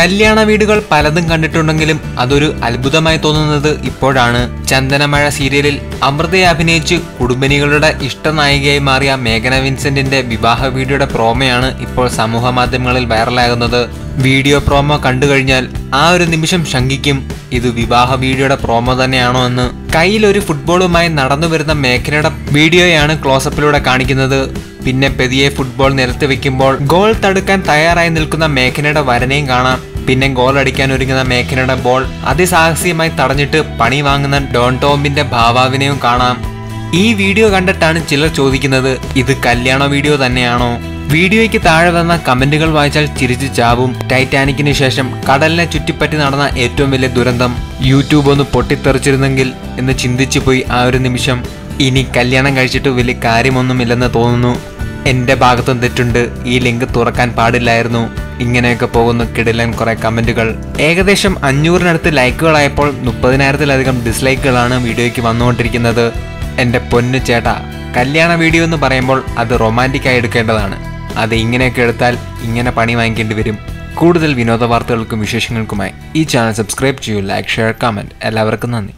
കല്യാണ വീടുകൾ പലതും കണ്ടിട്ടുണ്ടെങ്കിലും അതൊരു അത്ഭുതമായി തോന്നുന്നത് ഇപ്പോഴാണ്. ചന്ദനമഴ സീരിയലിൽ അമൃതയെ അഭിനയിച്ച് കുടുംബിനികളുടെ ഇഷ്ടനായികയായി മാറിയ മേഘന വിൻസെന്റിന്റെ വിവാഹ വീഡിയോയുടെ പ്രോമോയാണ് ഇപ്പോൾ സമൂഹ മാധ്യമങ്ങളിൽ വൈറലാകുന്നത്. വീഡിയോ പ്രോമോ കണ്ടു കഴിഞ്ഞാൽ ആ ഒരു നിമിഷം ശങ്കിക്കും ഇത് വിവാഹ വീഡിയോയുടെ പ്രോമോ തന്നെയാണോ എന്ന്. കയ്യിൽ ഒരു ഫുട്ബോളുമായി നടന്നു വരുന്ന മേഘനയുടെ വീഡിയോയാണ് ക്ലോസപ്പിലൂടെ കാണിക്കുന്നത്. പിന്നെ പെതിയെ ഫുട്ബോൾ നിരത്തി വെക്കുമ്പോൾ ഗോൾ തടുക്കാൻ തയ്യാറായി നിൽക്കുന്ന മേഘനയുടെ വരനെയും കാണാം. പിന്നെ ഗോൾ അടിക്കാൻ ഒരുങ്ങുന്ന മേഘനയുടെ ബോൾ അതിസാഹസികമായി തടഞ്ഞിട്ട് പണി വാങ്ങുന്ന ഡോൺ ടോമിന്റെ ഭാവാവിനെയും കാണാം. ഈ വീഡിയോ കണ്ടിട്ടാണ് ചിലർ ചോദിക്കുന്നത് ഇത് കല്യാണ വീഡിയോ തന്നെയാണോ? വീഡിയോയ്ക്ക് താഴെ വന്ന കമന്റുകൾ വായിച്ചാൽ ചിരിച്ചു ചാവും. ടൈറ്റാനിക്കിന് ശേഷം കടലിനെ ചുറ്റിപ്പറ്റി നടന്ന ഏറ്റവും വലിയ ദുരന്തം യൂട്യൂബ് ഒന്ന് പൊട്ടിത്തെറിച്ചിരുന്നെങ്കിൽ എന്ന് ചിന്തിച്ചു പോയി ആ ഒരു നിമിഷം. ഇനി കല്യാണം കഴിച്ചിട്ട് വലിയ കാര്യമൊന്നുമില്ലെന്ന് തോന്നുന്നു. എന്റെ ഭാഗത്തും തെറ്റുണ്ട്, ഈ ലിങ്ക് തുറക്കാൻ പാടില്ലായിരുന്നു. ഇങ്ങനെയൊക്കെ പോകുന്നു കിടിലൻ കുറെ കമന്റുകൾ. ഏകദേശം 500-നടുത്ത് ലൈക്കുകളായപ്പോൾ 30,000-ത്തിലധികം ഡിസ്ലൈക്കുകളാണ് വീഡിയോയ്ക്ക് വന്നുകൊണ്ടിരിക്കുന്നത്. എന്റെ പൊന്നു ചേട്ടാ, കല്യാണ വീഡിയോ എന്ന് പറയുമ്പോൾ അത് റൊമാൻറ്റിക് ആയി എടുക്കേണ്ടതാണ്. അത് ഇങ്ങനെയൊക്കെ എടുത്താൽ ഇങ്ങനെ പണി വാങ്ങിക്കേണ്ടി വരും. കൂടുതൽ വിനോദ വാർത്തകൾക്കും വിശേഷങ്ങൾക്കുമായി ഈ ചാനൽ സബ്സ്ക്രൈബ് ചെയ്യൂ, ലൈക്ക്, ഷെയർ, കമന്റ്. എല്ലാവർക്കും നന്ദി.